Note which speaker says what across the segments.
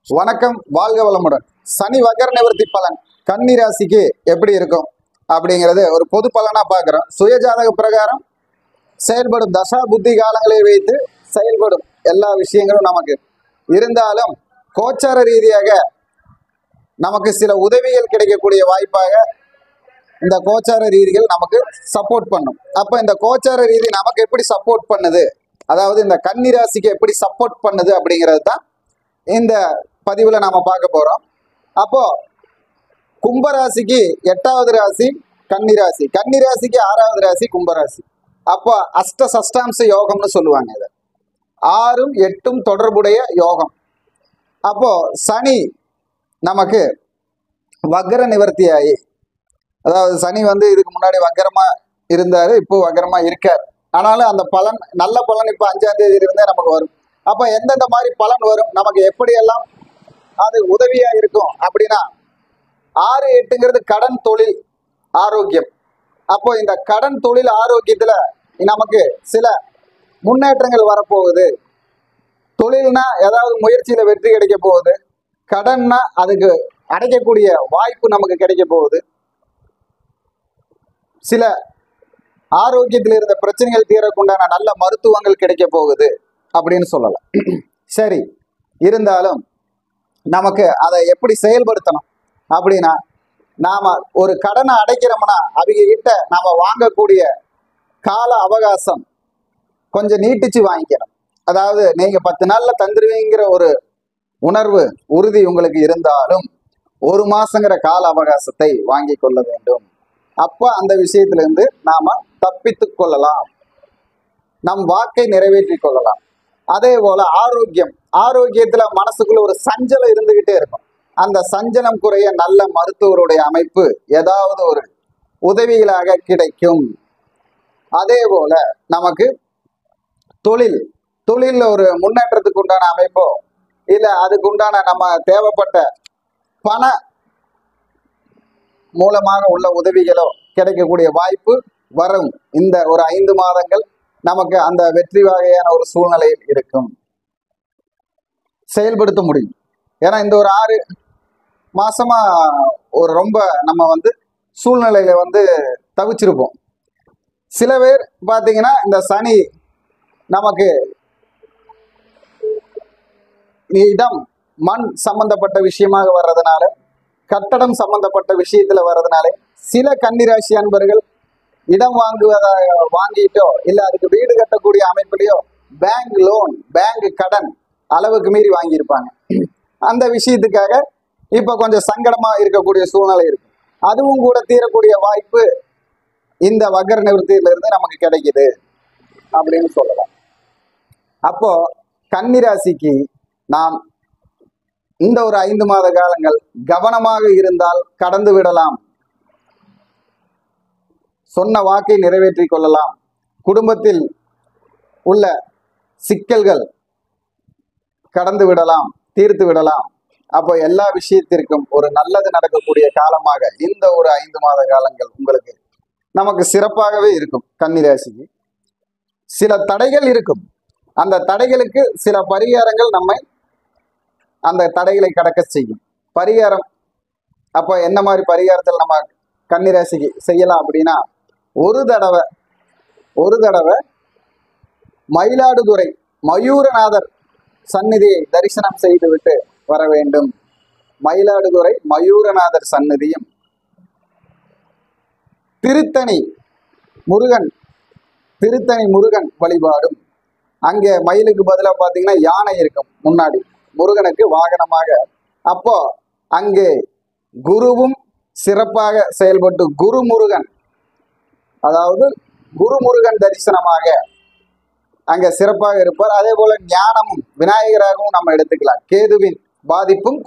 Speaker 1: வணக்கம், வாழ்க வளமுடன். சனி வக்கர நிவர்த்தி பலன் கன்னி ராசிக்கு எப்படி இருக்கும் அப்படிங்கிறது ஒரு பொது பலனா பார்க்குறோம். சுயஜாதக பிரகாரம் செயல்படும் தசா புத்தி காலங்களை வைத்து செயல்படும் எல்லா விஷயங்களும் நமக்கு இருந்தாலும் கோச்சார ரீதியாக நமக்கு சில உதவிகள் கிடைக்கக்கூடிய வாய்ப்பாக இந்த கோச்சார ரீதிகள் நமக்கு சப்போர்ட் பண்ணும். அப்போ இந்த கோச்சார ரீதி நமக்கு எப்படி சப்போர்ட் பண்ணுது, அதாவது இந்த கன்னி ராசிக்கு எப்படி சப்போர்ட் பண்ணுது அப்படிங்கிறது தான் இந்த பதிவில் நாம பார்க்க போறோம். அப்போ கும்பராசிக்கு 8வது ராசி கன்னி ராசி, கன்னி ராசிக்கு 6வது ராசி கும்பராசி. அப்போ அஷ்ட சஷ்டாம்ச யோகம்னு சொல்லுவாங்க. இது 6ம் 8ம் தொடர்புடைய யோகம். அப்போ சனி நமக்கு வக்கர நிவர்த்தி ஆகி, அதாவது சனி இதுக்கு முன்னாடி வக்கரமா இருந்தாரு, இப்போ வக்கரமா இருக்கார். ஆனாலும் அந்த பலன் நல்ல பலன் இப்போ 5ஆம் தேதியிலிருந்தே நமக்கு வரும். அப்ப எந்தெந்த மாதிரி பலன் வரும், நமக்கு எப்படியெல்லாம் அது உதவியா இருக்கும் அப்படின்னா 6, 8ங்கிறது கடன், தொழில், ஆரோக்கியம். அப்போ இந்த கடன், தொழில், ஆரோக்கியத்துல நமக்கு சில முன்னேற்றங்கள் வரப்போகுது. தொழில்னா ஏதாவது முயற்சியில வெற்றி கிடைக்க போகுது, கடன்னா அதுக்கு அடைக்கக்கூடிய வாய்ப்பு நமக்கு கிடைக்க போகுது. சில ஆரோக்கியத்தில் இருந்த பிரச்சனைகள் தீரக்குண்டான நல்ல மருத்துவங்கள் கிடைக்க போகுது அப்படின்னு சொல்லலாம். சரி, இருந்தாலும் நமக்கு அதை எப்படி செயல்படுத்தணும் அப்படின்னா, நாம ஒரு கடனை அடைக்கிறோம்னா அவங்க கிட்ட நாம வாங்கக்கூடிய கால அவகாசம் கொஞ்சம் நீட்டிச்சு வாங்கிக்கணும். அதாவது நீங்க 10 நாள்ல தந்துருவீங்கிற ஒரு உணர்வு உறுதி உங்களுக்கு இருந்தாலும் 1 மாசங்கிற கால அவகாசத்தை வாங்கி கொள்ள வேண்டும். அப்ப அந்த விஷயத்திலிருந்து நாம தப்பித்து கொள்ளலாம், நம் வாக்கை நிறைவேற்றி கொள்ளலாம். அதே போல ஆரோக்கியம், ஆரோக்கியத்துல மனசுக்குள்ள ஒரு சஞ்சலம் இருந்துகிட்டே இருக்கும். அந்த சஞ்சலம் குறைய நல்ல மருத்துவருடைய அமைப்பு ஏதாவது ஒரு உதவிகளாக கிடைக்கும். அதே போல நமக்கு தொழில்ல ஒரு முன்னேற்றத்துக்கு உண்டான அமைப்போ இல்ல அதுக்கு உண்டான நம்ம தேவைப்பட்ட பண மூலமாக உள்ள உதவிகளோ கிடைக்கக்கூடிய வாய்ப்பு வரும். இந்த ஒரு 5 மாதங்கள் நமக்கு அந்த வெற்றி வகையான ஒரு சூழ்நிலையில் இருக்கும், செயல்படுத்த முடியும். ஏன்னா இந்த ஒரு 6 மாசமா ஒரு ரொம்ப நம்ம சூழ்நிலையில தவிச்சிருப்போம். சில பேர் பார்த்தீங்கன்னா இந்த சனி நமக்கு இடம் மண் சம்பந்தப்பட்ட விஷயமாக வர்றதுனால, கட்டடம் சம்பந்தப்பட்ட விஷயத்துல வர்றதுனால சில கன்னிராசி அன்பர்கள் இடம் வாங்கிட்டோ இல்ல அதுக்கு வீடு கட்டக்கூடிய அமைப்புலையோ பேங்க் லோன், பேங்க் கடன் அளவுக்கு மீறி வாங்கியிருப்பாங்க. அந்த விஷயத்துக்காக இப்ப கொஞ்சம் சங்கடமா இருக்கக்கூடிய சூழ்நிலை இருக்கு. அதுவும் கூட தீரக்கூடிய வாய்ப்பு இந்த வக்கர நிவர்த்தியில இருந்து நமக்கு கிடைக்குது அப்படின்னு சொல்லலாம். அப்போ கன்னிராசிக்கு நாம் இந்த ஒரு 5 மாத காலங்கள் கவனமாக இருந்தால் கடந்து விடலாம், சொன்ன வாக்கை நிறைவேற்றி கொள்ளலாம், குடும்பத்தில் உள்ள சிக்கல்கள் கடந்து விடலாம், தீர்த்து விடலாம். அப்போ எல்லா விஷயத்திற்கும் ஒரு நல்லது நடக்கக்கூடிய காலமாக இந்த ஒரு 5 மாத காலங்கள் உங்களுக்கு நமக்கு சிறப்பாகவே இருக்கும். கன்னிராசிக்கு சில தடைகள் இருக்கும், அந்த தடைகளுக்கு சில பரிகாரங்கள் நம்மை அந்த தடைகளை கடக்க செய்யும். பரிகாரம் அப்போ என்ன மாதிரி பரிகாரத்தில் நம்ம கன்னிராசிக்கு செய்யலாம் அப்படின்னா, ஒரு தடவை மயிலாடுதுறை மயூரநாதர் சந்நிதியை தரிசனம் செய்து விட்டு வர வேண்டும். மயிலாடுதுறை மயூரநாதர் சந்நிதியும், திருத்தணி முருகன் வழிபாடும். அங்கே மயிலுக்கு பதிலாக பார்த்தீங்கன்னா யானை இருக்கும் முன்னாடி, முருகனுக்கு வாகனமாக. அப்போ அங்கே குருவும் சிறப்பாக செயல்பட்டு குருமுருகன் தரிசனமாக அங்க சிறப்பாக இருப்பார். அதே போல ஞானமும் விநாயகராகவும் நம்ம எடுத்துக்கலாம். கேதுவின் பாதிப்பும்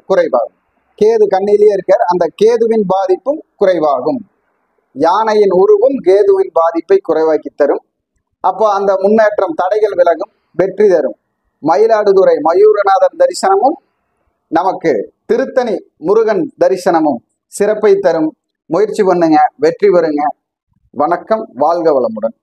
Speaker 1: குறைவாகும். கேது கண்ணிலேயே இருக்கார், அந்த கேதுவின் பாதிப்பும் குறைவாகும். யானையின் உருவும் கேதுவின் பாதிப்பை குறைவாக்கி தரும். அப்போ அந்த முன்னேற்றம், தடைகள் விலகும், வெற்றி தரும். மயிலாடுதுறை மயூரநாதன் தரிசனமும் நமக்கு திருத்தணி முருகன் தரிசனமும் சிறப்பை தரும். முயற்சி பண்ணுங்க, வெற்றி பெறுங்க. வணக்கம், வாழ்க வளமுடன்.